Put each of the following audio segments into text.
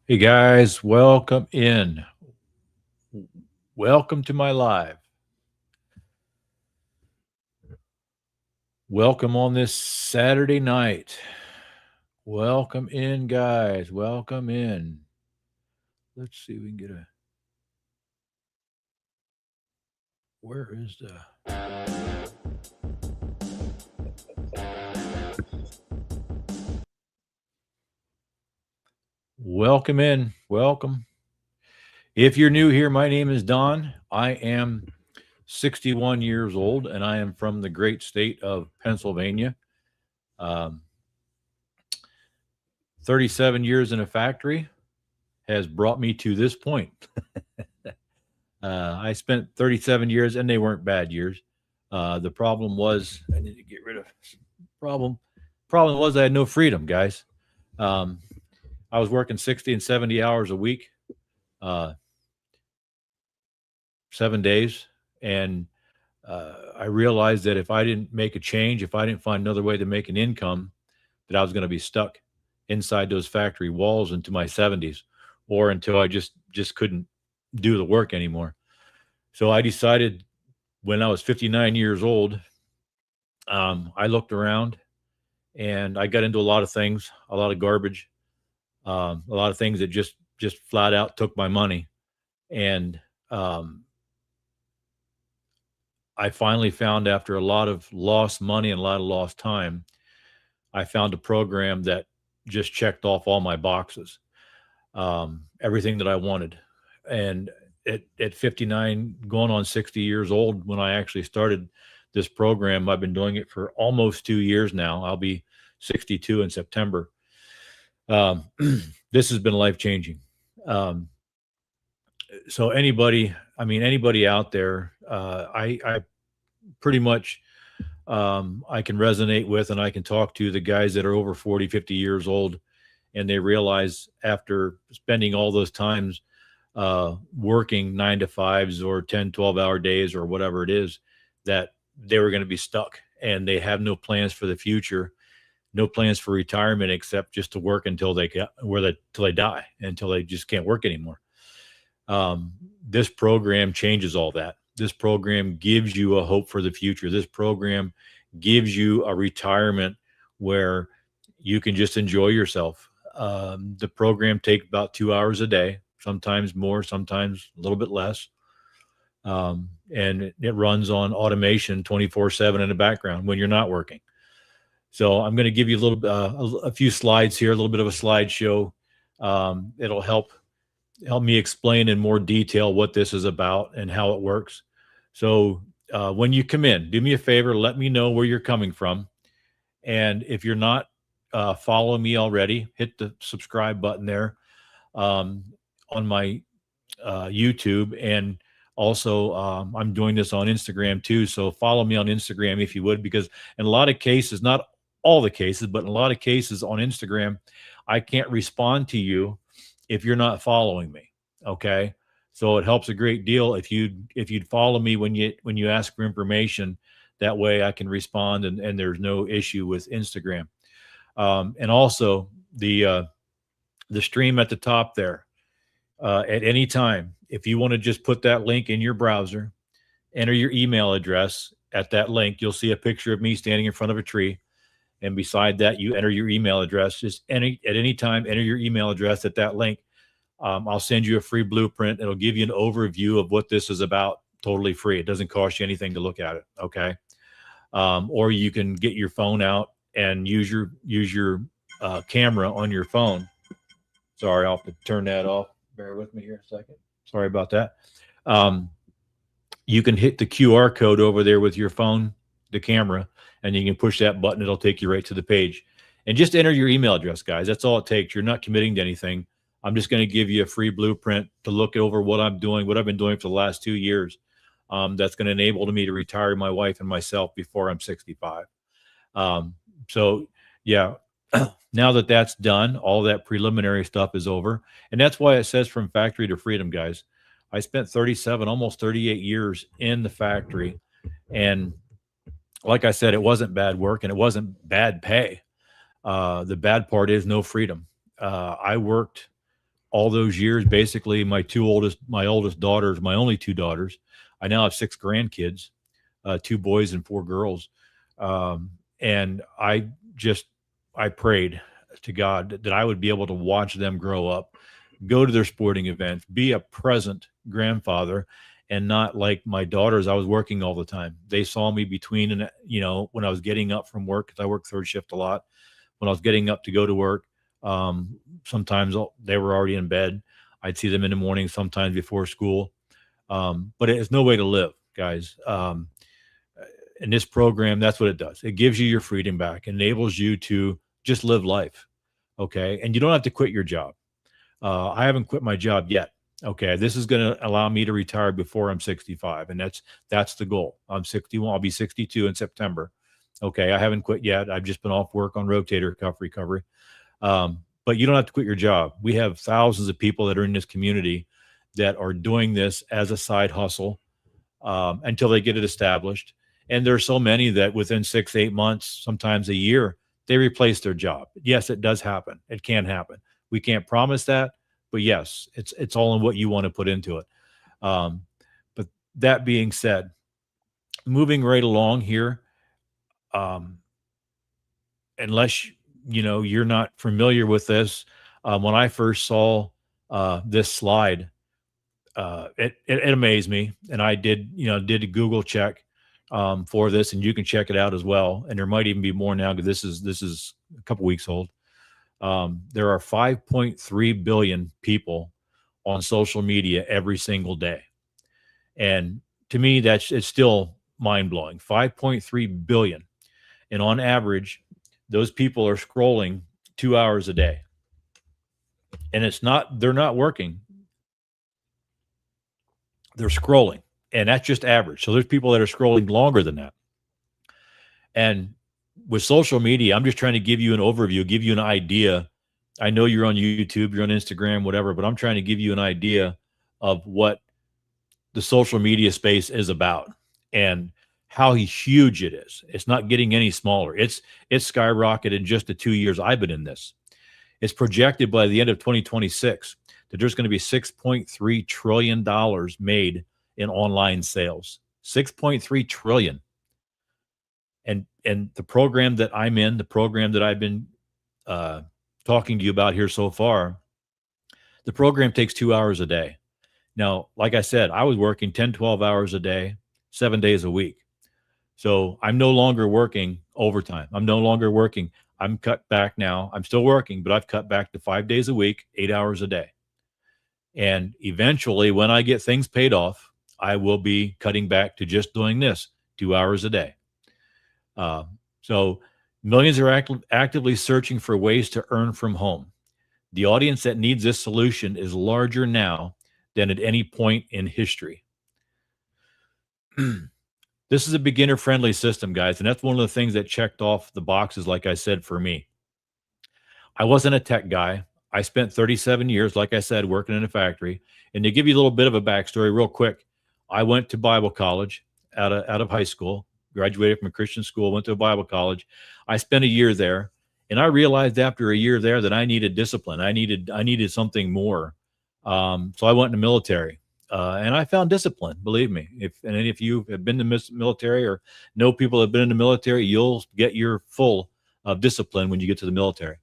Hey guys, welcome in. Welcome to my live. Welcome on this Saturday night. Welcome in, guys. Welcome in. Let's see if we can get a. Where is the. Welcome in. Welcome. If you're new here, my name is Don. I am 61 years old and I am from the great state of Pennsylvania. Um, 37 years in a factory has brought me to this point. I spent 37 years, and they weren't bad years. The problem was I need to get rid of problem. Problem was I had no freedom, guys. Um, I was working 60 and 70 hours a week, uh, 7 days, and I realized that if I didn't make a change, if I didn't find another way to make an income, that I was going to be stuck inside those factory walls into my 70s, or until I just couldn't do the work anymore. So I decided when I was 59 years old, I looked around and I got into a lot of things, a lot of garbage, a lot of things that just flat out took my money. And um, I finally found, after a lot of lost money and a lot of lost time, I found a program that just checked off all my boxes, everything that I wanted. And at 59, going on 60 years old, when I actually started this program, I've been doing it for almost 2 years now. I'll be 62 in September. Um, this has been life changing. Um, so anybody, I mean, anybody out there, I pretty much, I can resonate with, and I can talk to the guys that are over 40, 50 years old, and they realize after spending all those times working 9 to 5s or 10, 12-hour days or whatever it is, that they were going to be stuck, and they have no plans for the future, no plans for retirement, except just to work until they get where they till they die, until they just can't work anymore. This program changes all that. This program gives you a hope for the future. This program gives you a retirement where you can just enjoy yourself. The program takes about 2 hours a day, sometimes more, sometimes a little bit less. And it runs on automation 24/7 in the background when you're not working. So I'm going to give you a few slides here, a little bit of a slideshow. It'll help me explain in more detail what this is about and how it works. So when you come in, do me a favor, let me know where you're coming from. And if you're not following me already, hit the subscribe button there um, on my YouTube. And also, I'm doing this on Instagram too. So follow me on Instagram if you would, because in a lot of cases, not all the cases, but in a lot of cases on Instagram, I can't respond to you if you're not following me. Okay. So it helps a great deal if you'd follow me when you ask for information. That way I can respond, and there's no issue with Instagram. And also the stream at the top there, at any time, if you want to just put that link in your browser, enter your email address at that link, you'll see a picture of me standing in front of a tree. And beside that, you enter your email address. Just at any time, enter your email address at that link. I'll send you a free blueprint. It'll give you an overview of what this is about, totally free. It doesn't cost you anything to look at it. Okay. Or you can get your phone out and use your camera on your phone. Sorry, I'll have to turn that off. Bear with me here a second. Sorry about that. Um, you can hit the QR code over there with your phone, the camera, and you can push that button. It'll take you right to the page. And just enter your email address, guys. That's all it takes. You're not committing to anything. I'm just going to give you a free blueprint to look over what I'm doing, what I've been doing for the last 2 years. That's going to enable me to retire my wife and myself before I'm 65. Um, so, yeah, now that that's done, all that preliminary stuff is over. And that's why it says from factory to freedom, guys. I spent 37, almost 38 years in the factory. And like I said, it wasn't bad work and it wasn't bad pay. The bad part is no freedom. I worked all those years, basically my oldest daughters, my only two daughters. I now have 6 grandkids, 2 boys and 4 girls. And I prayed to God that I would be able to watch them grow up, go to their sporting events, be a present grandfather, and not like my daughters. I was working all the time. They saw me between, and when I was getting up from work, because I work third shift a lot. When I was getting up to go to work, sometimes they were already in bed. I'd see them in the morning, sometimes before school. But it's no way to live, guys. In this program, that's what it does. It gives you your freedom back, enables you to just live life. Okay. And you don't have to quit your job. I haven't quit my job yet. Okay. This is going to allow me to retire before I'm 65. And that's the goal. I'm 61. I'll be 62 in September. Okay. I haven't quit yet. I've just been off work on rotator cuff recovery. But you don't have to quit your job. We have thousands of people that are in this community that are doing this as a side hustle until they get it established. And there are so many that within 6, 8 months, sometimes a year, they replace their job. Yes, it does happen. It can happen. We can't promise that, but yes, it's all in what you want to put into it. But that being said, moving right along here, unless you're not familiar with this, when I first saw this slide, it amazed me, and I did a Google check for this, and you can check it out as well. And there might even be more now, because this is a couple weeks old. There are 5.3 billion people on social media every single day, and to me, it's still mind blowing. 5.3 billion, and on average, those people are scrolling 2 hours a day, and they're not working. They're scrolling, and that's just average. So there's people that are scrolling longer than that. And with social media, I'm just trying to give you an overview, give you an idea. I know you're on YouTube, you're on Instagram, whatever, but I'm trying to give you an idea of what the social media space is about and how huge it is. It's not getting any smaller. It's skyrocketed in just the 2 years I've been in this. It's projected by the end of 2026 that there's going to be $6.3 trillion made in online sales. 6.3 trillion. And the program that I'm in, the program that I've been talking to you about here so far, the program takes 2 hours a day. Now, like I said, I was working 10, 12 hours a day, 7 days a week. So I'm no longer working overtime. I'm no longer working. I'm cut back now. I'm still working, but I've cut back to 5 days a week, 8 hours a day. And eventually, when I get things paid off, I will be cutting back to just doing this 2 hours a day. So millions are actively searching for ways to earn from home. The audience that needs this solution is larger now than at any point in history. This is a beginner-friendly system, guys, and that's one of the things that checked off the boxes, like I said, for me. I wasn't a tech guy. I spent 37 years, like I said, working in a factory. And to give you a little bit of a backstory real quick, I went to Bible college out of high school, graduated from a Christian school, went to a Bible college. I spent a year there, and I realized after a year there that I needed discipline. I needed something more. So I went in the military. And I found discipline, believe me. If you have been in the military or know people that have been in the military, you'll get your full of discipline when you get to the military.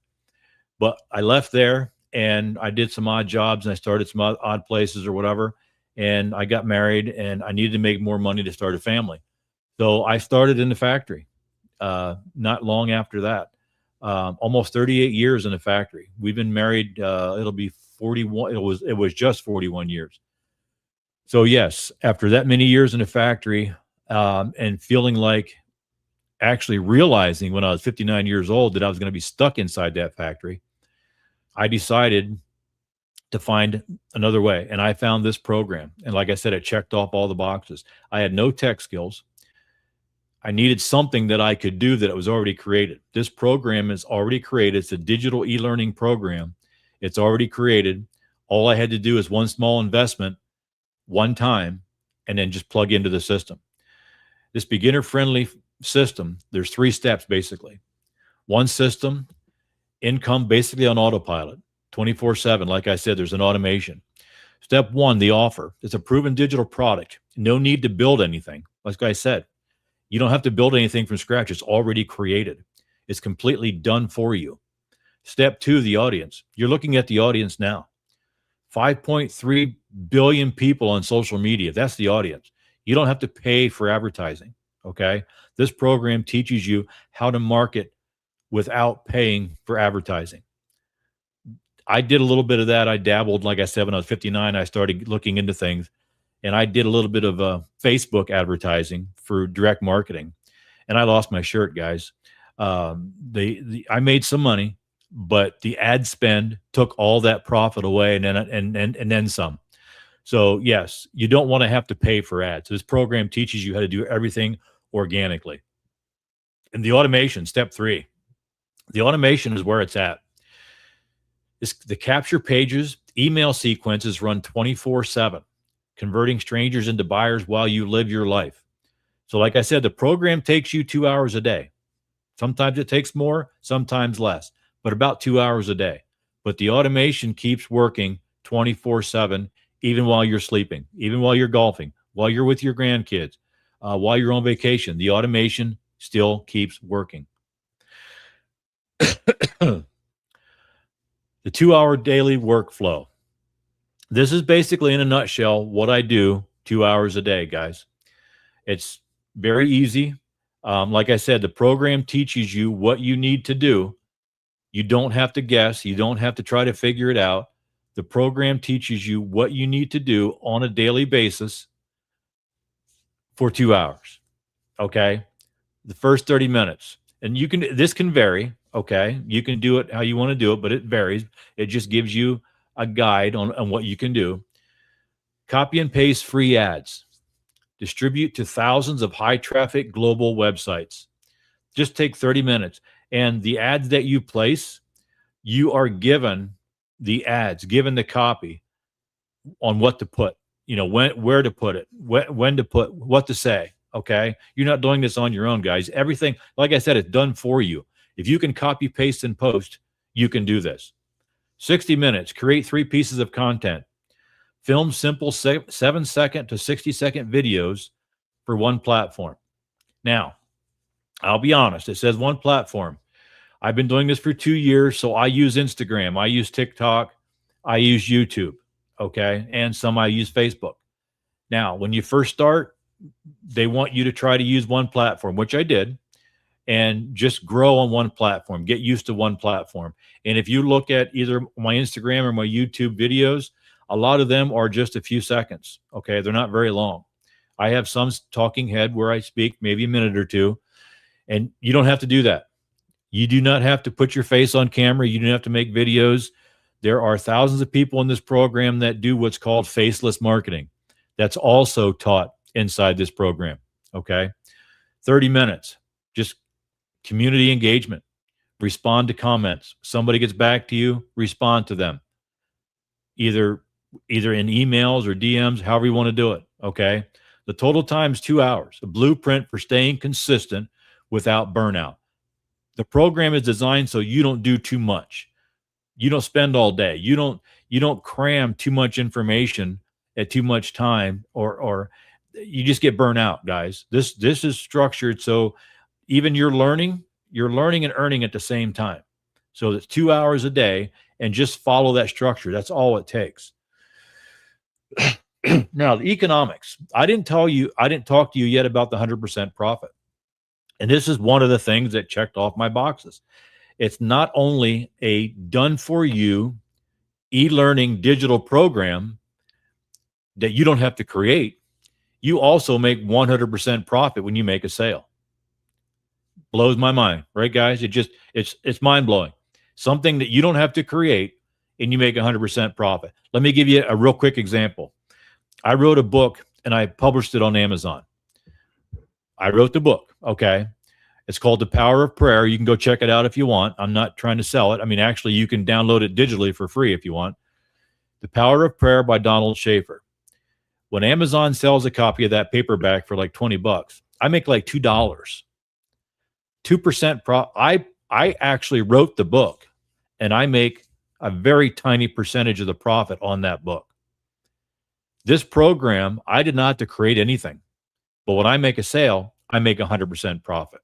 But I left there and I did some odd jobs and I started some odd places or whatever. And I got married and I needed to make more money to start a family. So I started in the factory not long after that. Almost 38 years in the factory. We've been married. It'll be 41. It was just 41 years. So yes, after that many years in the factory, and feeling like actually realizing when I was 59 years old that I was going to be stuck inside that factory, I decided to find another way. And I found this program. And like I said, it checked off all the boxes. I had no tech skills. I needed something that I could do that was already created. This program is already created. It's a digital e-learning program. It's already created. All I had to do is one small investment, one time, and then just plug into the system. This beginner-friendly system, there's 3 steps basically. One system, income basically on autopilot. 24/7. Like I said, there's an automation. Step one, the offer. It's a proven digital product. No need to build anything. Like I said, you don't have to build anything from scratch. It's already created. It's completely done for you. Step two, the audience. You're looking at the audience now. 5.3 billion people on social media. That's the audience. You don't have to pay for advertising. Okay. This program teaches you how to market without paying for advertising. I did a little bit of that. I dabbled, like I said, when I was 59, I started looking into things, and I did a little bit of Facebook advertising for direct marketing, and I lost my shirt, guys. I made some money, but the ad spend took all that profit away, and then some. So yes, you don't want to have to pay for ads. This program teaches you how to do everything organically. And the automation, step three, the automation is where it's at. The capture pages, email sequences run 24/7, converting strangers into buyers while you live your life. So like I said, the program takes you 2 hours a day. Sometimes it takes more, sometimes less, but about 2 hours a day. But the automation keeps working 24/7, even while you're sleeping, even while you're golfing, while you're with your grandkids, while you're on vacation. The automation still keeps working. The 2-hour daily workflow. This is basically, in a nutshell, what I do 2 hours a day, guys. It's very easy. Like I said, the program teaches you what you need to do. You don't have to guess. You don't have to try to figure it out. The program teaches you what you need to do on a daily basis for 2 hours. Okay. The first 30 minutes. And this can vary. Okay. You can do it how you want to do it, but it varies. It just gives you a guide on what you can do. Copy and paste free ads. Distribute to thousands of high traffic global websites. Just take 30 minutes. And the ads that you place, you are given the ads, given the copy on what to put, where to put it, when to put, what to say. Okay. You're not doing this on your own, guys. Everything, like I said, it's done for you. If you can copy, paste, and post, you can do this. 60 minutes, create 3 pieces of content. Film simple 7-second to 60-second videos for one platform. Now, I'll be honest, it says one platform. I've been doing this for 2 years, so I use Instagram, I use TikTok, I use YouTube, okay? And some I use Facebook. Now, when you first start, they want you to try to use one platform, which I did, and just grow on one platform, get used to one platform. And if you look at either my Instagram or my YouTube videos, a lot of them are just a few seconds, okay? They're not very long. I have some talking head where I speak maybe a minute or two, and you don't have to do that. You do not have to put your face on camera. You don't have to make videos. There are thousands of people in this program that do what's called faceless marketing. That's also taught inside this program, okay? 30 minutes, just community engagement. Respond to comments. Somebody gets back to you, respond to them. Either in emails or DMs, however you want to do it, okay? The total time is 2 hours, a blueprint for staying consistent without burnout. The program is designed so you don't do too much. You don't spend all day. You don't cram too much information at too much time, or you just get burnt out, guys. This is structured so even you're learning and earning at the same time. So it's 2 hours a day, and just follow that structure. That's all it takes. Now, the economics. I didn't talk to you yet about the 100% profit. And this is one of the things that checked off my boxes. It's not only a done for you e-learning digital program that you don't have to create. You also make 100% profit when you make a sale. Blows my mind, right, guys? It's mind blowing. Something that you don't have to create, and you make 100% profit. Let me give you a real quick example. I wrote a book and I published it on Amazon. I wrote the book, okay? It's called The Power of Prayer. You can go check it out if you want. I'm not trying to sell it. I mean, actually, you can download it digitally for free if you want. The Power of Prayer by Donald Schaefer. When Amazon sells a copy of that paperback for like $20, I make like $2. 2% I actually wrote the book, and I make a very tiny percentage of the profit on that book. This program, I did not have to create anything, but when I make a sale, I make 100% profit.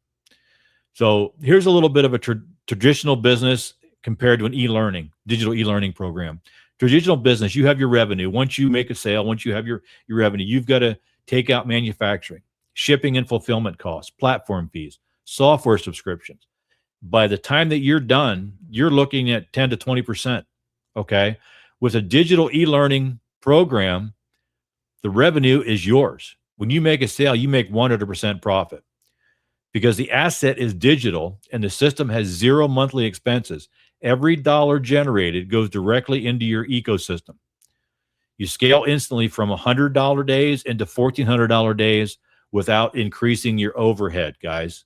So here's a little bit of a traditional business compared to an digital e-learning program. Traditional business, you have your revenue. Once you make a sale, once you have your revenue, you've got to take out manufacturing, shipping and fulfillment costs, platform fees, software subscriptions. By the time that you're done, you're looking at 10 to 20%. Okay. With a digital e-learning program, the revenue is yours. When you make a sale, you make 100% profit because the asset is digital and the system has zero monthly expenses. Every dollar generated goes directly into your ecosystem. You scale instantly from $100 days into $1,400 days without increasing your overhead, guys.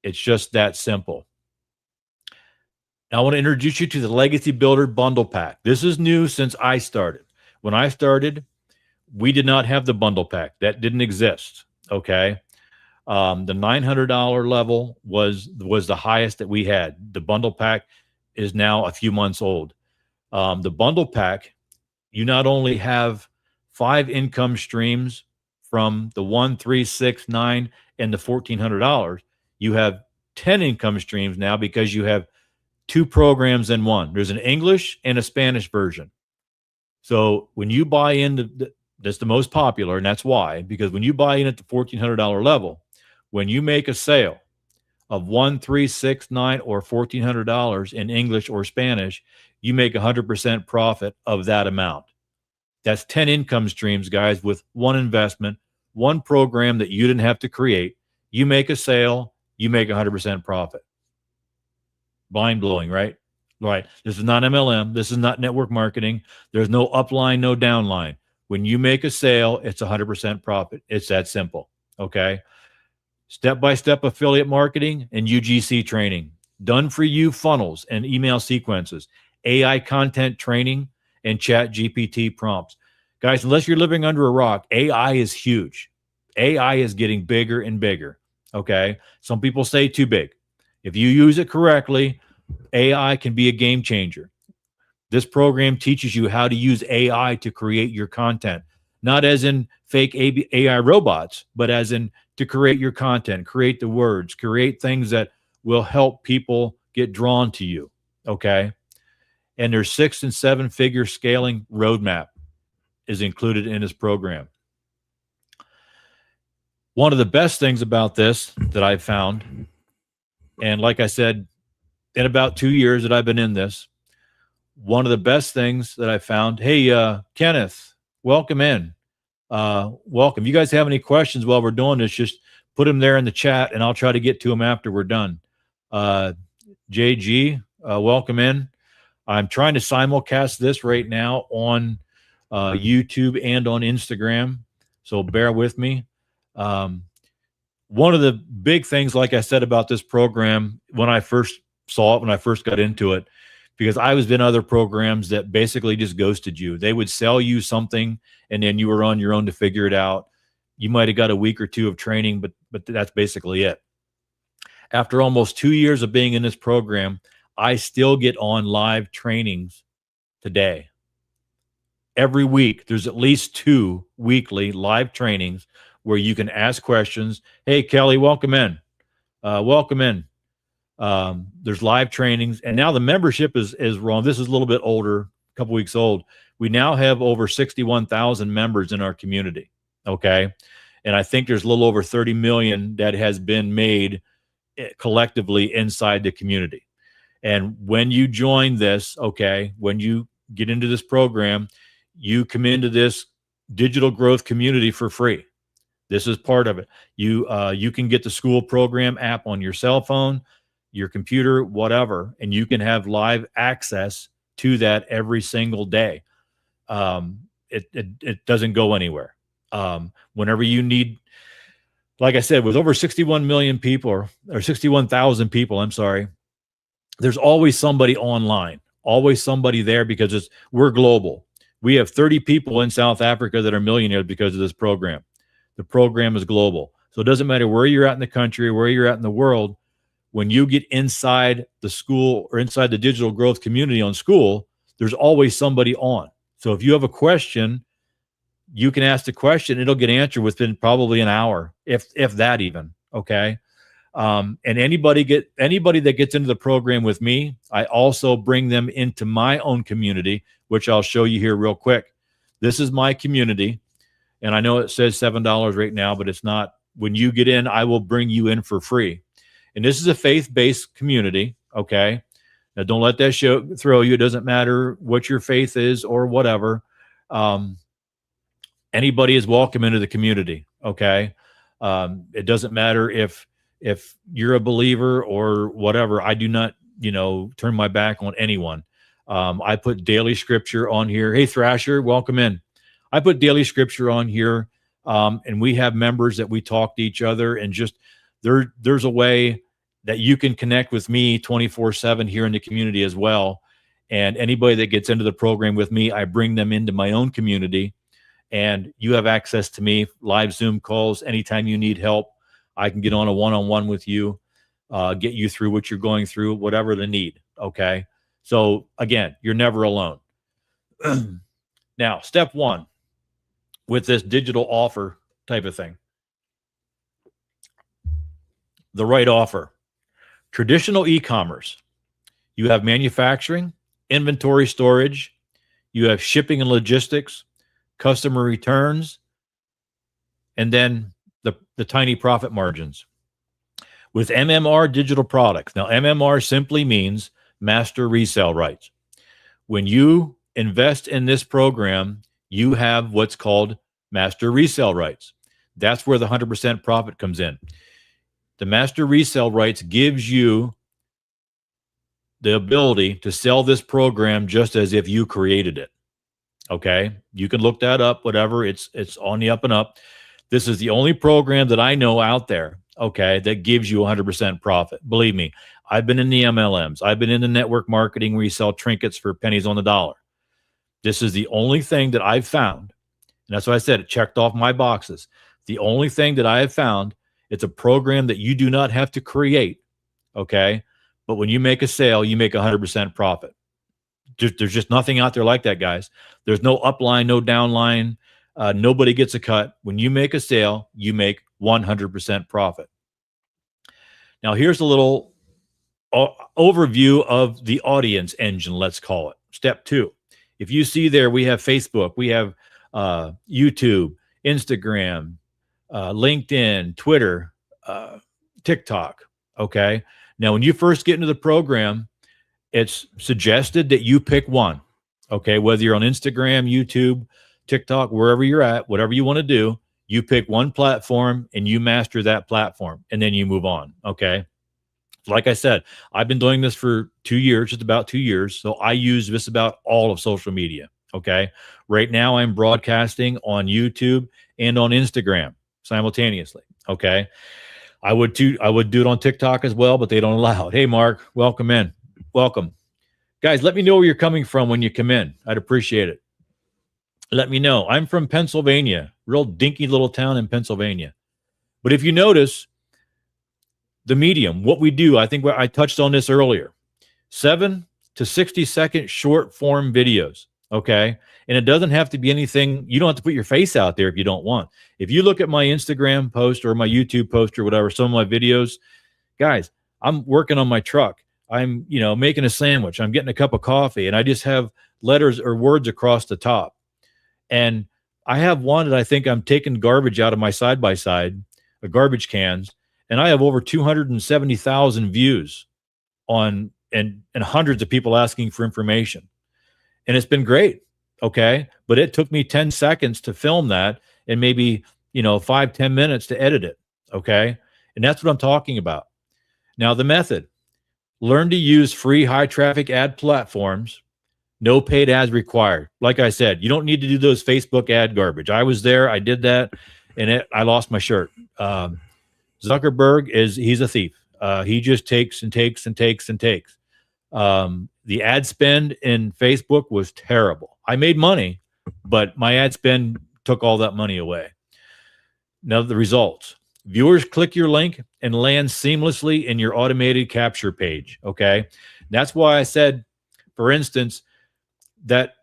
It's just that simple. Now, I want to introduce you to the Legacy Builder Bundle Pack. This is new since I started. When I started, we did not have the bundle pack. That didn't exist, okay? The $900 level was the highest that we had. The bundle pack is now a few months old. The bundle pack, you not only have 5 income streams from the 1, 3, 6, 9, and the $1,400, you have 10 income streams now because you have 2 programs in one. There's an English and a Spanish version. So when you buy into that's the most popular, and that's why, because when you buy in at the $1,400 level, when you make a sale of 1, 3, 6, 9, or $1,400 in English or Spanish, you make 100% profit of that amount. That's 10 income streams, guys, with one investment, one program that you didn't have to create. You make a sale, you make 100% profit. Mind blowing, right? Right. This is not MLM. This is not network marketing. There's no upline, no downline. When you make a sale, it's 100% profit. It's that simple. Okay. Step-by-step affiliate marketing and UGC training, done for you funnels and email sequences, AI content training, and chat GPT prompts. Guys, unless you're living under a rock, AI is huge. AI is getting bigger and bigger. Okay. Some people say too big. If you use it correctly, AI can be a game changer. This program teaches you how to use AI to create your content, not as in fake AI robots, but as in to create your content, create the words, create things that will help people get drawn to you. Okay. And their 6- and 7-figure scaling roadmap is included in this program. One of the best things about this that I've found, and like I said, in about 2 years that I've been in this, one of the best things that I found, hey, Kenneth, welcome in. Welcome. You guys have any questions while we're doing this, just put them there in the chat and I'll try to get to them after we're done. JG, welcome in. I'm trying to simulcast this right now on YouTube and on Instagram, so bear with me. One of the big things, like I said, about this program, when I first saw it, when I first got into it, because I was in other programs that basically just ghosted you. They would sell you something and then you were on your own to figure it out. You might have got a week or 2 of training, but that's basically it. After almost 2 years of being in this program, I still get on live trainings today. Every week, there's at least 2 weekly live trainings where you can ask questions. Hey, Kelly, welcome in. Welcome in. There's live trainings, and now the membership is wrong. This is a little bit older, a couple weeks old. We now have over 61,000 members in our community. Okay. And I think there's a little over 30 million that has been made collectively inside the community. And when you join this, okay, when you get into this program, you come into this digital growth community for free. This is part of it. You can get the school program app on your cell phone, your computer, whatever, and you can have live access to that every single day. It doesn't go anywhere. Whenever you need, like I said, with over 61 million people or 61,000 people, I'm sorry, there's always somebody online, always somebody there, because we're global. We have 30 people in South Africa that are millionaires because of this program. The program is global. So it doesn't matter where you're at in the country or where you're at in the world. when you get inside the school or inside the digital growth community on school, there's always somebody on. So if you have a question, you can ask the question. It'll get answered within probably an hour, if that even. Okay. And anybody that gets into the program with me, I also bring them into my own community, which I'll show you here real quick. This is my community, and I know it says $7 right now, but it's not. When you get in, I will bring you in for free. And this is a faith-based community. Okay. Now, don't let that throw you. It doesn't matter what your faith is or whatever. Anybody is welcome into the community. Okay. It doesn't matter if you're a believer or whatever. I do not, turn my back on anyone. I put daily scripture on here. Hey, Thrasher, welcome in. I put daily scripture on here. And we have members that we talk to each other, and just there's a way that you can connect with me 24/7 here in the community as well. And anybody that gets into the program with me, I bring them into my own community, and you have access to me, live Zoom calls. Anytime you need help, I can get on a one-on-one with you, get you through what you're going through, whatever the need. Okay. So again, you're never alone. Now, step one with this digital offer type of thing, the right offer. Traditional e-commerce, you have manufacturing, inventory storage, you have shipping and logistics, customer returns, and then the tiny profit margins. With MMR digital products, now MMR simply means master resale rights. When you invest in this program, you have what's called master resale rights. That's where the 100% profit comes in. The master resale rights gives you the ability to sell this program just as if you created it. Okay. You can look that up, whatever. It's on the up and up. This is the only program that I know out there, okay, that gives you 100% profit. Believe me, I've been in the MLMs. I've been in the network marketing where you sell trinkets for pennies on the dollar. This is the only thing that I've found. And that's why I said it checked off my boxes. The only thing that I have found, it's a program that you do not have to create, okay? But when you make a sale, you make 100% profit. There's just nothing out there like that, guys. There's no upline, no downline. Nobody gets a cut. When you make a sale, you make 100% profit. Now, here's a little overview of the audience engine, let's call it. Step two. If you see there, we have Facebook, we have YouTube, Instagram, LinkedIn, Twitter, TikTok. Okay. Now, when you first get into the program, it's suggested that you pick one. Okay. Whether you're on Instagram, YouTube, TikTok, wherever you're at, whatever you want to do, you pick one platform and you master that platform, and then you move on. Okay. Like I said, I've been doing this for 2 years, just about 2 years. So I use just about all of social media. Okay. Right now I'm broadcasting on YouTube and on Instagram simultaneously. Okay. I would do it on TikTok as well, but they don't allow it. Hey, Mark, welcome in. Welcome. Guys, let me know where you're coming from when you come in. I'd appreciate it. Let me know. I'm from Pennsylvania, real dinky little town in Pennsylvania. But if you notice, the medium, what we do, I think I touched on this earlier, 7 to 60-second short form videos. Okay. And it doesn't have to be anything. You don't have to put your face out there if you don't want. If you look at my Instagram post or my YouTube post or whatever, some of my videos, guys, I'm working on my truck. I'm, making a sandwich. I'm getting a cup of coffee, and I just have letters or words across the top. And I have one that I think I'm taking garbage out of my side-by-side, garbage cans, and I have over 270,000 views on, and hundreds of people asking for information. And it's been great. Okay. But it took me 10 seconds to film that, and maybe, 5-10 minutes to edit it. Okay. And that's what I'm talking about. Now, the method, learn to use free high traffic ad platforms. No paid ads required. Like I said, you don't need to do those Facebook ad garbage. I was there. I did that, and I lost my shirt. Zuckerberg he's a thief. He just takes and takes and takes and takes. The ad spend in Facebook was terrible. I made money, but my ad spend took all that money away. Now, the results. Viewers click your link and land seamlessly in your automated capture page. Okay. That's why I said, for instance, that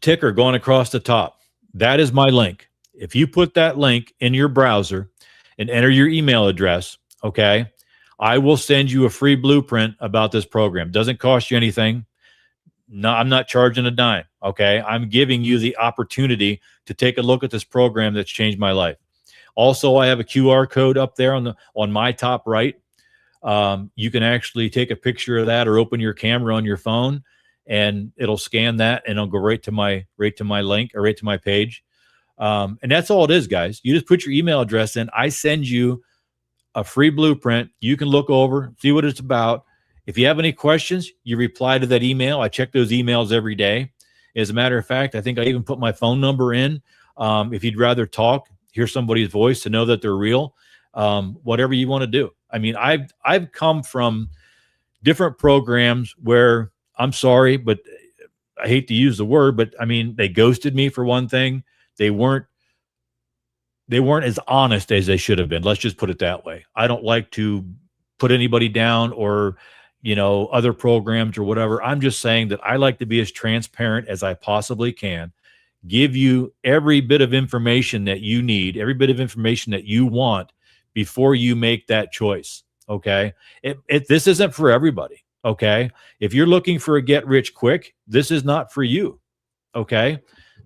ticker going across the top, that is my link. If you put that link in your browser and enter your email address, okay, I will send you a free blueprint about this program. Doesn't cost you anything. No, I'm not charging a dime. Okay. I'm giving you the opportunity to take a look at this program that's changed my life. Also, I have a QR code up there on my top right. You can actually take a picture of that or open your camera on your phone, and it'll scan that and it'll go right to my link or right to my page. And that's all it is, guys. You just put your email address in. I send you a free blueprint. You can look over, see what it's about. If you have any questions, you reply to that email. I check those emails every day. As a matter of fact, I think I even put my phone number in. If you'd rather talk, hear somebody's voice to know that they're real, whatever you want to do. I mean, I've come from different programs where, I'm sorry, but I hate to use the word, but I mean, they ghosted me for one thing. They weren't as honest as they should have been. Let's just put it that way. I don't like to put anybody down or, other programs or whatever. I'm just saying that I like to be as transparent as I possibly can, give you every bit of information that you need, every bit of information that you want before you make that choice. Okay. This isn't for everybody. Okay. If you're looking for a get rich quick, this is not for you. Okay.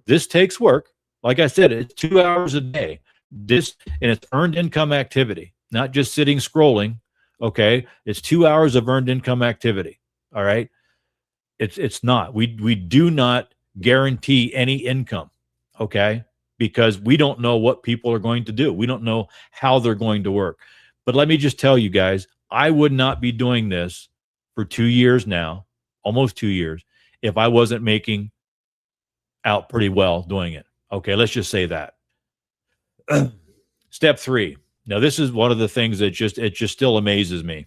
This takes work. Like I said, it's 2 hours a day. And it's earned income activity, not just sitting scrolling. Okay. It's 2 hours of earned income activity. All right. It's not, we do not guarantee any income. Okay. Because we don't know what people are going to do. We don't know how they're going to work. But let me just tell you guys, I would not be doing this for 2 years now, almost 2 years, if I wasn't making out pretty well doing it. Okay, let's just say that. Step 3. Now, this is one of the things that just still amazes me.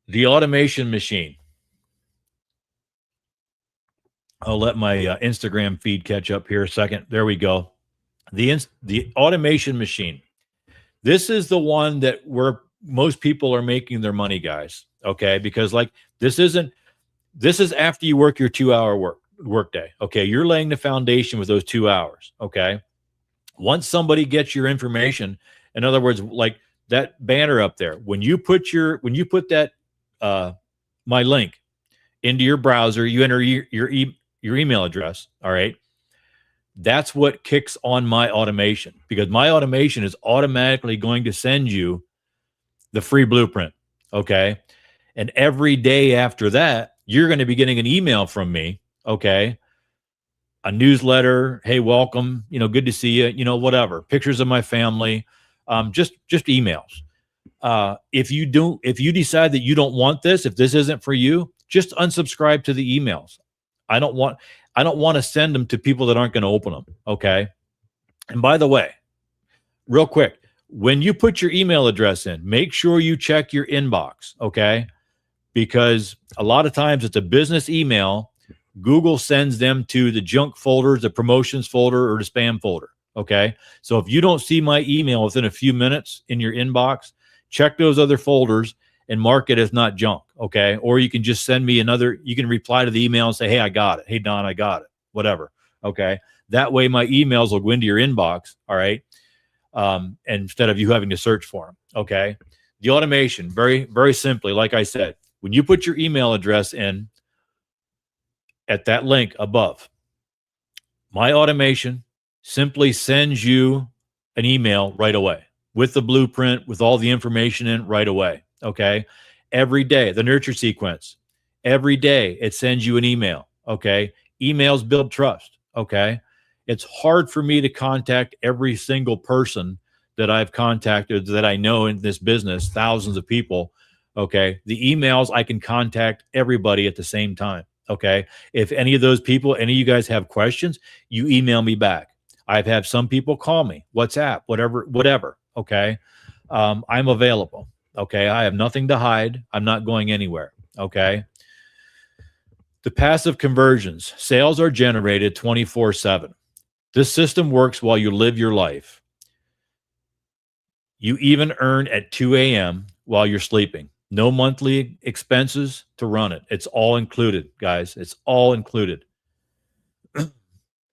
The automation machine. I'll let my Instagram feed catch up here a second. There we go. The automation machine. This is the one that where most people are making their money, guys. Okay, because this is after you work your 2 hour work day. Okay, you're laying the foundation with those 2 hours. Okay, once somebody gets your information, in other words, like that banner up there, when you put that my link into your browser, you enter your email address. All right, that's what kicks on my automation, because my automation is automatically going to send you the free blueprint. Okay, and every day after that, you're going to be getting an email from me. Okay, a newsletter. Hey, welcome. Good to see you. Whatever. Pictures of my family. Just emails. If you decide that you don't want this, if this isn't for you, just unsubscribe to the emails. I don't want to send them to people that aren't going to open them. Okay. And by the way, real quick, when you put your email address in, make sure you check your inbox. Okay. Because a lot of times it's a business email. Google sends them to the junk folders, the promotions folder, or the spam folder. Okay. So if you don't see my email within a few minutes in your inbox, check those other folders and mark it as not junk. Okay. Or you can just send me you can reply to the email and say, hey, I got it. Hey, Don, I got it. Whatever. Okay. That way my emails will go into your inbox. All right. And instead of you having to search for them. Okay. The automation, very, very simply, like I said, when you put your email address in at that link above, my automation simply sends you an email right away with the blueprint, with all the information in right away. Okay. Every day, the nurture sequence, every day it sends you an email. Okay. Emails build trust. Okay. It's hard for me to contact every single person that I've contacted that I know in this business, thousands of people. Okay. The emails, I can contact everybody at the same time. Okay. If any of those people, any of you guys have questions, you email me back. I've had some people call me, WhatsApp, whatever. Okay. I'm available. Okay. I have nothing to hide. I'm not going anywhere. Okay. The passive conversions, sales are generated 24/7. This system works while you live your life. You even earn at 2 a.m. while you're sleeping. No monthly expenses to run it. It's all included, guys. It's all included.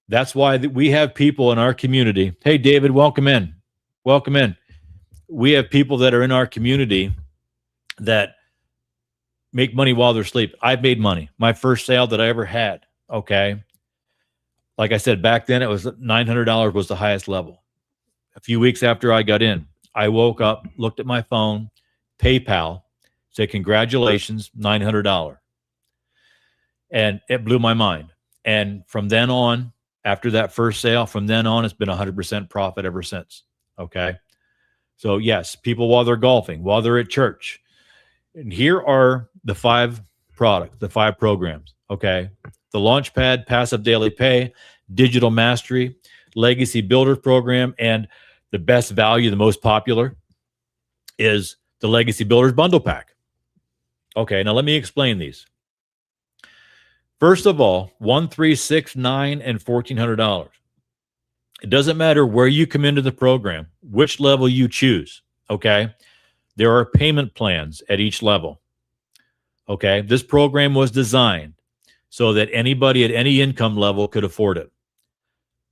That's why we have people in our community. Hey, David, welcome in. Welcome in. We have people that are in our community that make money while they're asleep. I've made money. My first sale that I ever had, okay? Like I said, back then it was $900 was the highest level. A few weeks after I got in, I woke up, looked at my phone, PayPal, said, congratulations, $900. And it blew my mind. And from then on, after that first sale, from then on, it's been 100% profit ever since. Okay. So yes, people while they're golfing, while they're at church. And here are the 5 products, the 5 programs. Okay. The Launchpad Passive Daily Pay, Digital Mastery, Legacy Builders Program, and the best value, the most popular, is the Legacy Builders Bundle Pack. Okay, now let me explain these. First of all, $1, $3, $6, $9, and $1,400. It doesn't matter where you come into the program, which level you choose, okay? There are payment plans at each level, okay? This program was designed so that anybody at any income level could afford it.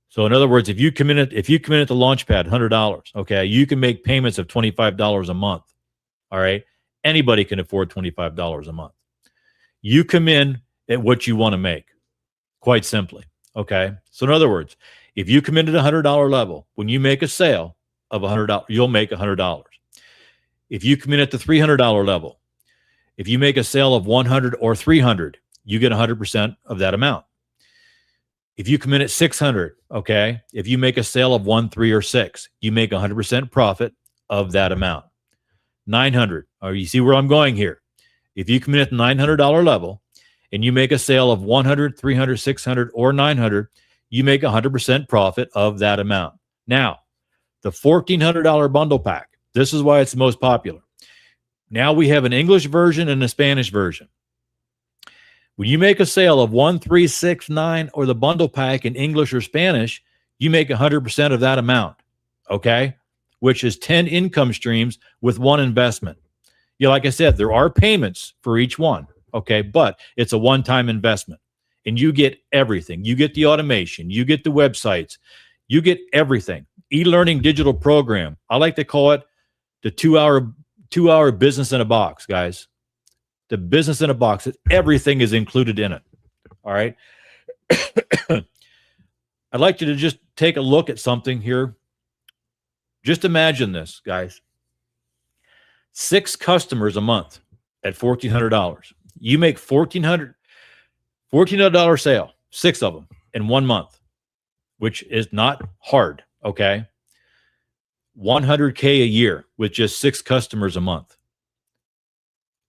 So in other words, if you come in at the Launchpad, $100, okay, you can make payments of $25 a month, all right? Anybody can afford $25 a month. You come in at what you want to make, quite simply, okay? So in other words, if you come into the $100 level, when you make a sale of $100, you'll make $100. If you come in at the $300 level, if you make a sale of $100 or $300, you get 100% of that amount. If you come in at $600, okay, if you make a sale of $1, $3, or $6, you make 100% profit of that amount. $900, or you see where I'm going here. If you come in at the $900 level and you make a sale of $100, $300, $600, or $900, you make 100% profit of that amount. Now, the $1,400 bundle pack, this is why it's the most popular. Now we have an English version and a Spanish version. When you make a sale of $1, $3, $6, $9, or the bundle pack in English or Spanish, you make 100% of that amount, okay? Which is 10 income streams with 1 investment. Yeah, like I said, there are payments for each one, okay? But it's a one-time investment. And you get everything. You get the automation. You get the websites. You get everything. E-learning digital program. I like to call it the two-hour business in a box, guys. The business in a box. Everything is included in it. All right. I'd like you to just take a look at something here. Just imagine this, guys. 6 customers a month at $1,400. You make $1,400 sale, 6 of them in 1 month, which is not hard. Okay. $100K a year with just 6 customers a month.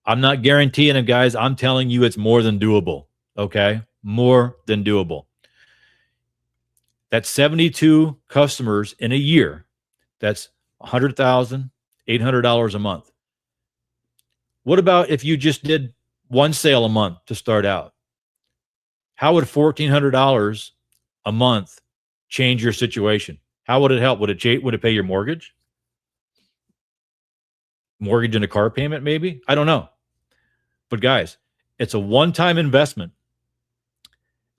I'm not guaranteeing it, guys. I'm telling you it's more than doable, okay? More than doable. That's 72 customers in a year. That's $100,800 a month. What about if you just did 1 sale a month to start out? How would $1,400 a month change your situation? How would it help? Would it pay your mortgage? Mortgage and a car payment, maybe? I don't know. But guys, it's a one-time investment.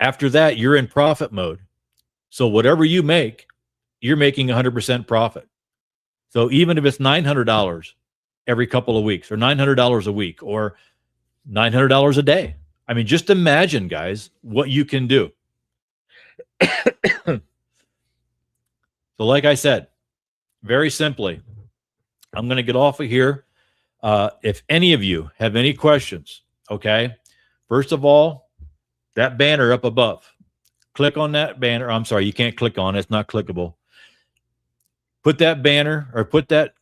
After that, you're in profit mode. So whatever you make, you're making 100% profit. So even if it's $900 every couple of weeks, or $900 a week, or $900 a day, I mean, just imagine, guys, what you can do. So like I said, very simply, I'm going to get off of here. If any of you have any questions, okay, first of all, that banner up above, click on that banner. I'm sorry, you can't click on it. It's not clickable. Put that banner or put that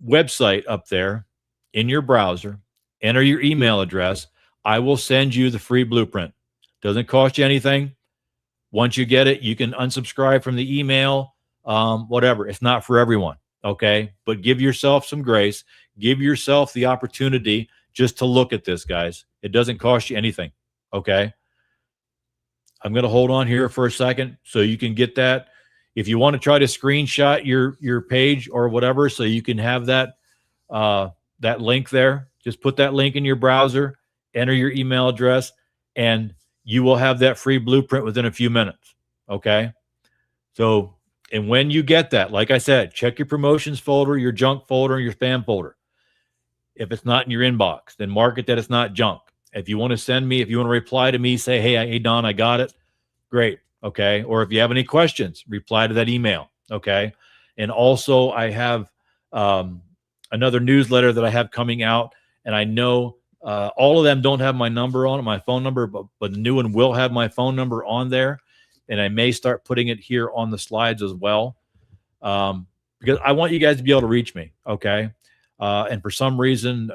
website up there in your browser, enter your email address. I will send you the free blueprint. Doesn't cost you anything. Once you get it, you can unsubscribe from the email, whatever. It's not for everyone, okay? But give yourself some grace. Give yourself the opportunity just to look at this, guys. It doesn't cost you anything, okay? I'm going to hold on here for a second so you can get that. If you want to try to screenshot your page or whatever, so you can have that that link there, just put that link in your browser, enter your email address, and you will have that free blueprint within a few minutes. Okay. So, and when you get that, like I said, check your promotions folder, your junk folder, and your spam folder. If it's not in your inbox, then mark it that it's not junk. If you want to send me, if you want to reply to me, say, hey, Don, I got it. Great. Okay. Or if you have any questions, reply to that email. Okay. And also I have another newsletter that I have coming out, and I know all of them don't have my number on it, my phone number, but the new one will have my phone number on there. And I may start putting it here on the slides as well, because I want you guys to be able to reach me. Okay. And for some reason,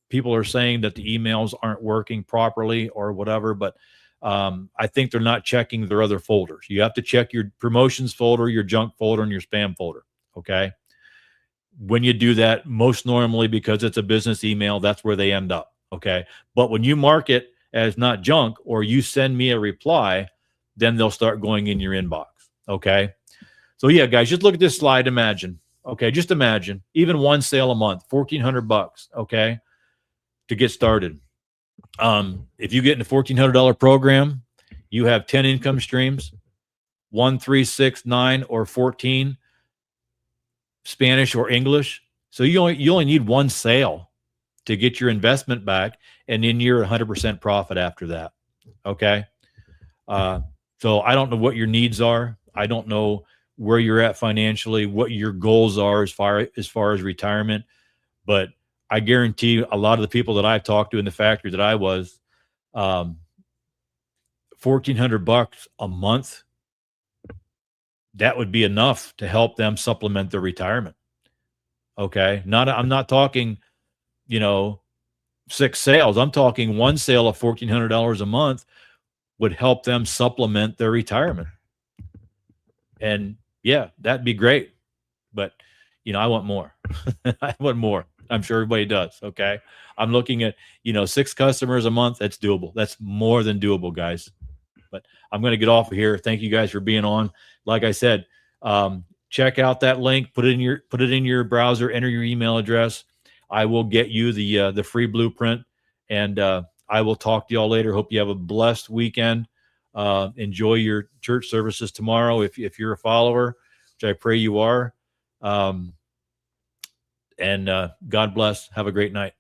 people are saying that the emails aren't working properly or whatever, but I think they're not checking their other folders. You have to check your promotions folder, your junk folder, and your spam folder. Okay. When you do that, most normally, because it's a business email, that's where they end up. Okay. But when you mark it as not junk, or you send me a reply, then they'll start going in your inbox. Okay. So yeah, guys, just look at this slide. Imagine. Okay. Just imagine even one sale a month, $1,400. Okay. To get started. If you get in a $1,400 program, you have 10 income streams, 1, 3, 6, 9, or 14, Spanish or English. So you only need one sale to get your investment back, and then you're 100% profit after that. Okay. So I don't know what your needs are. I don't know where you're at financially, what your goals are as far as retirement, but I guarantee you, a lot of the people that I've talked to in the factory that I was, $1,400 a month, that would be enough to help them supplement their retirement. Okay. I'm not talking, 6 sales. I'm talking one sale of $1,400 a month would help them supplement their retirement. And yeah, that'd be great. But, I want more. I want more. I'm sure everybody does. Okay. I'm looking at, 6 customers a month. That's doable. That's more than doable, guys. But I'm going to get off of here. Thank you guys for being on. Like I said, check out that link, put it in your browser, enter your email address. I will get you the free blueprint, and I will talk to y'all later. Hope you have a blessed weekend. Enjoy your church services tomorrow. If you're a follower, which I pray you are, and God bless. Have a great night.